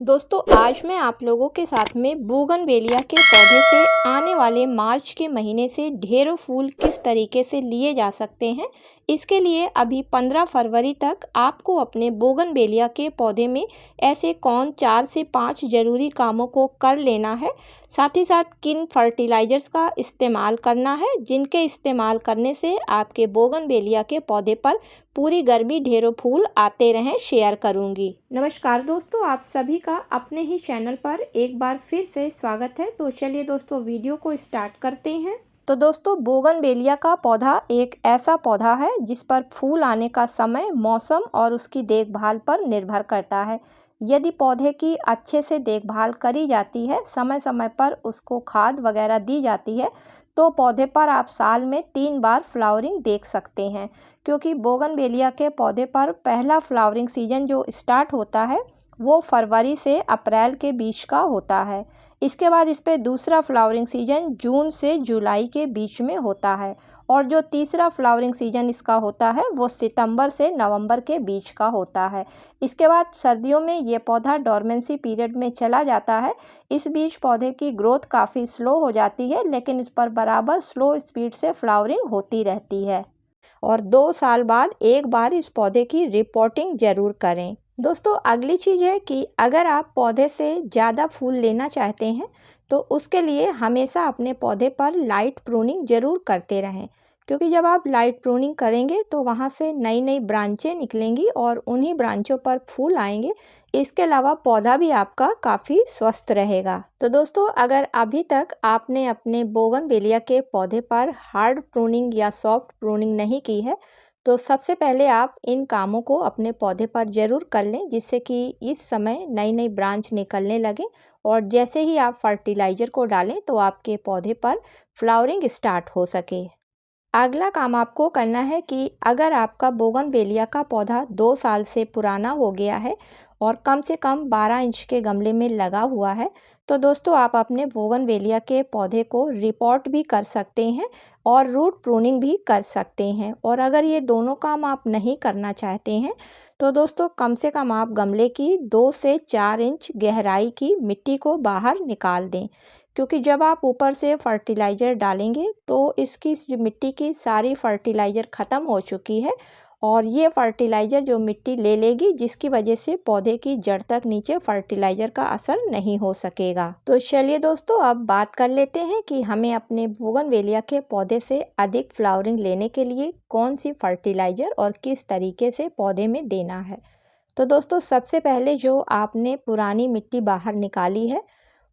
दोस्तों आज मैं आप लोगों के साथ में बोगनवेलिया के पौधे से आने वाले मार्च के महीने से ढेरों फूल किस तरीके से लिए जा सकते हैं, इसके लिए अभी 15 फरवरी तक आपको अपने बोगनवेलिया के पौधे में ऐसे कौन 4 से 5 ज़रूरी कामों को कर लेना है। साथ ही साथ किन फर्टिलाइज़र्स का इस्तेमाल करना है, जिनके इस्तेमाल करने से आपके बोगनवेलिया के पौधे पर पूरी गर्मी ढेरों फूल आते रहें, शेयर करूंगी। नमस्कार दोस्तों, आप सभी का अपने ही चैनल पर एक बार फिर से स्वागत है। तो चलिए दोस्तों वीडियो को स्टार्ट करते हैं। तो दोस्तों बोगनवेलिया का पौधा एक ऐसा पौधा है जिस पर फूल आने का समय, मौसम और उसकी देखभाल पर निर्भर करता है। यदि पौधे की अच्छे से देखभाल करी जाती है, समय समय पर उसको खाद वगैरह दी जाती है, तो पौधे पर आप साल में 3 बार फ्लावरिंग देख सकते हैं। क्योंकि बोगनवेलिया के पौधे पर पहला फ्लावरिंग सीजन जो स्टार्ट होता है वो फरवरी से अप्रैल के बीच का होता है। इसके बाद इस पे दूसरा फ्लावरिंग सीजन जून से जुलाई के बीच में होता है, और जो तीसरा फ्लावरिंग सीजन इसका होता है वो सितंबर से नवंबर के बीच का होता है। इसके बाद सर्दियों में ये पौधा डोरमेंसी पीरियड में चला जाता है। इस बीच पौधे की ग्रोथ काफ़ी स्लो हो जाती है, लेकिन इस पर बराबर स्लो स्पीड से फ्लावरिंग होती रहती है। और 2 साल बाद एक बार इस पौधे की रिपोर्टिंग ज़रूर करें। दोस्तों अगली चीज़ है कि अगर आप पौधे से ज़्यादा फूल लेना चाहते हैं तो उसके लिए हमेशा अपने पौधे पर लाइट प्रूनिंग ज़रूर करते रहें। क्योंकि जब आप लाइट प्रूनिंग करेंगे तो वहाँ से नई नई ब्रांचें निकलेंगी और उन्हीं ब्रांचों पर फूल आएंगे। इसके अलावा पौधा भी आपका काफ़ी स्वस्थ रहेगा। तो दोस्तों अगर अभी तक आपने अपने बोगनवेलिया के पौधे पर हार्ड प्रूनिंग या सॉफ्ट प्रूनिंग नहीं की है, तो सबसे पहले आप इन कामों को अपने पौधे पर ज़रूर कर लें, जिससे कि इस समय नई नई ब्रांच निकलने लगे और जैसे ही आप फर्टिलाइज़र को डालें तो आपके पौधे पर फ्लावरिंग स्टार्ट हो सके। अगला काम आपको करना है कि अगर आपका बोगनवेलिया का पौधा 2 साल से पुराना हो गया है और कम से कम 12 इंच के गमले में लगा हुआ है, तो दोस्तों आप अपने बोगनवेलिया के पौधे को रिपोर्ट भी कर सकते हैं और रूट प्रूनिंग भी कर सकते हैं। और अगर ये दोनों काम आप नहीं करना चाहते हैं तो दोस्तों कम से कम आप गमले की 2 से 4 इंच गहराई की मिट्टी को बाहर निकाल दें। क्योंकि जब आप ऊपर से फर्टिलाइज़र डालेंगे तो इसकी मिट्टी की सारी फर्टिलाइज़र ख़त्म हो चुकी है और ये फर्टिलाइज़र जो मिट्टी ले लेगी, जिसकी वजह से पौधे की जड़ तक नीचे फर्टिलाइज़र का असर नहीं हो सकेगा। तो चलिए दोस्तों अब बात कर लेते हैं कि हमें अपने बोगनवेलिया के पौधे से अधिक फ्लावरिंग लेने के लिए कौन सी फर्टिलाइज़र और किस तरीके से पौधे में देना है। तो दोस्तों सबसे पहले जो आपने पुरानी मिट्टी बाहर निकाली है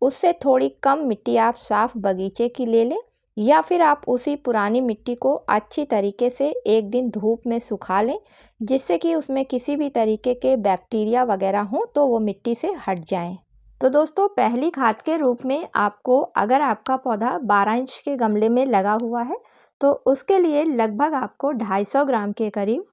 उससे थोड़ी कम मिट्टी आप साफ़ बगीचे की ले लें, या फिर आप उसी पुरानी मिट्टी को अच्छी तरीके से एक दिन धूप में सुखा लें, जिससे कि उसमें किसी भी तरीके के बैक्टीरिया वगैरह हों तो वो मिट्टी से हट जाएं। तो दोस्तों पहली खाद के रूप में आपको, अगर आपका पौधा 12 इंच के गमले में लगा हुआ है तो उसके लिए लगभग आपको 250 ग्राम के करीब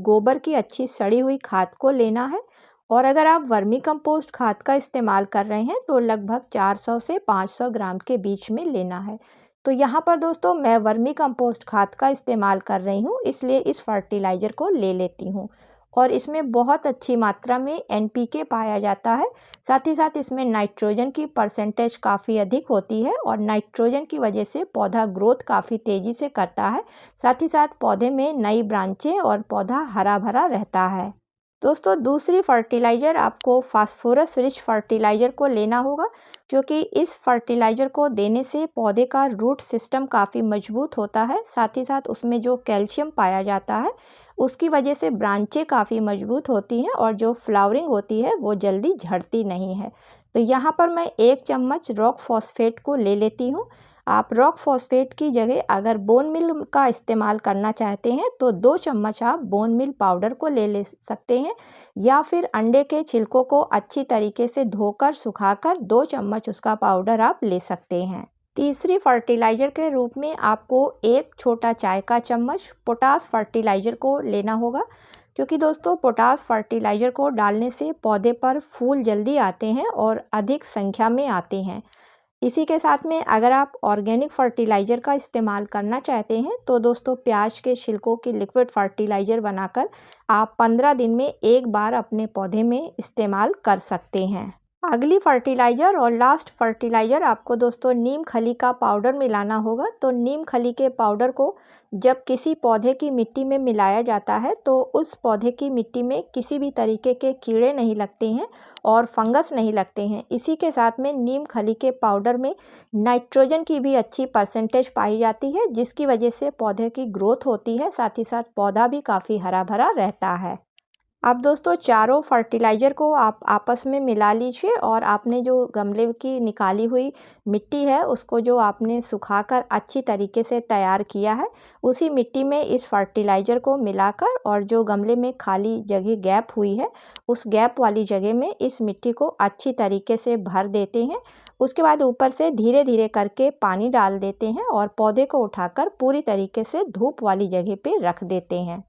गोबर की अच्छी सड़ी हुई खाद को लेना है। और अगर आप वर्मी कंपोस्ट खाद का इस्तेमाल कर रहे हैं तो लगभग 400 से 500 ग्राम के बीच में लेना है। तो यहाँ पर दोस्तों मैं वर्मी कंपोस्ट खाद का इस्तेमाल कर रही हूँ, इसलिए इस फर्टिलाइज़र को ले लेती हूँ। और इसमें बहुत अच्छी मात्रा में एनपीके पाया जाता है। साथ ही साथ इसमें नाइट्रोजन की परसेंटेज काफ़ी अधिक होती है और नाइट्रोजन की वजह से पौधा ग्रोथ काफ़ी तेज़ी से करता है। साथ ही साथ पौधे में नई ब्रांचें और पौधा हरा भरा रहता है। दोस्तों दूसरी फर्टिलाइज़र आपको फास्फोरस रिच फर्टिलाइज़र को लेना होगा, क्योंकि इस फर्टिलाइज़र को देने से पौधे का रूट सिस्टम काफ़ी मजबूत होता है। साथ ही साथ उसमें जो कैल्शियम पाया जाता है उसकी वजह से ब्रांचें काफ़ी मजबूत होती हैं और जो फ्लावरिंग होती है वो जल्दी झड़ती नहीं है। तो यहाँ पर मैं 1 चम्मच रॉक फॉस्फेट को ले लेती हूँ। आप रॉक फॉस्फेट की जगह अगर बोन मिल का इस्तेमाल करना चाहते हैं तो 2 चम्मच आप बोन मिल पाउडर को ले सकते हैं, या फिर अंडे के छिलकों को अच्छी तरीके से धोकर सुखाकर 2 चम्मच उसका पाउडर आप ले सकते हैं। तीसरी फर्टिलाइज़र के रूप में आपको 1 छोटा चाय का चम्मच पोटास फर्टिलाइज़र को लेना होगा, क्योंकि दोस्तों पोटास फर्टिलाइज़र को डालने से पौधे पर फूल जल्दी आते हैं और अधिक संख्या में आते हैं। इसी के साथ में अगर आप ऑर्गेनिक फर्टिलाइज़र का इस्तेमाल करना चाहते हैं तो दोस्तों प्याज के छिलकों की लिक्विड फर्टिलाइज़र बनाकर आप 15 दिन में एक बार अपने पौधे में इस्तेमाल कर सकते हैं। अगली फर्टिलाइज़र और लास्ट फर्टिलाइज़र आपको दोस्तों नीम खली का पाउडर मिलाना होगा। तो नीम खली के पाउडर को जब किसी पौधे की मिट्टी में मिलाया जाता है तो उस पौधे की मिट्टी में किसी भी तरीके के कीड़े नहीं लगते हैं और फंगस नहीं लगते हैं। इसी के साथ में नीम खली के पाउडर में नाइट्रोजन की भी अच्छी परसेंटेज पाई जाती है, जिसकी वजह से पौधे की ग्रोथ होती है, साथ ही साथ पौधा भी काफ़ी हरा भरा रहता है। अब दोस्तों चारों फर्टिलाइज़र को आप आपस में मिला लीजिए और आपने जो गमले की निकाली हुई मिट्टी है उसको जो आपने सुखाकर अच्छी तरीके से तैयार किया है उसी मिट्टी में इस फर्टिलाइज़र को मिलाकर और जो गमले में खाली जगह गैप हुई है उस गैप वाली जगह में इस मिट्टी को अच्छी तरीके से भर देते हैं। उसके बाद ऊपर से धीरे धीरे करके पानी डाल देते हैं और पौधे को उठाकर पूरी तरीके से धूप वाली जगह पे रख देते हैं।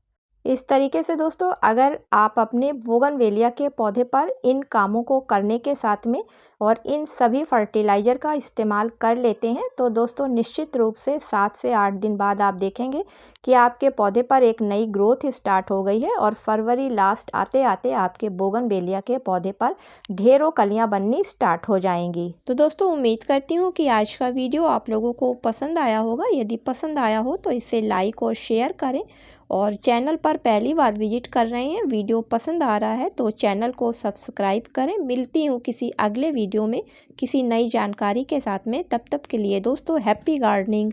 इस तरीके से दोस्तों अगर आप अपने बोगनवेलिया के पौधे पर इन कामों को करने के साथ में और इन सभी फर्टिलाइज़र का इस्तेमाल कर लेते हैं तो दोस्तों निश्चित रूप से 7 से 8 दिन बाद आप देखेंगे कि आपके पौधे पर एक नई ग्रोथ स्टार्ट हो गई है और फरवरी लास्ट आते आते आपके बोगनवेलिया के पौधे पर ढेरों कलियां बननी स्टार्ट हो जाएंगी। तो दोस्तों उम्मीद करती हूँ कि आज का वीडियो आप लोगों को पसंद आया होगा। यदि पसंद आया हो तो इसे लाइक और शेयर करें और चैनल पर पहली बार विजिट कर रहे हैं, वीडियो पसंद आ रहा है तो चैनल को सब्सक्राइब करें। मिलती हूँ किसी अगले वीडियो में किसी नई जानकारी के साथ में, तब तक के लिए दोस्तों हैप्पी गार्डनिंग।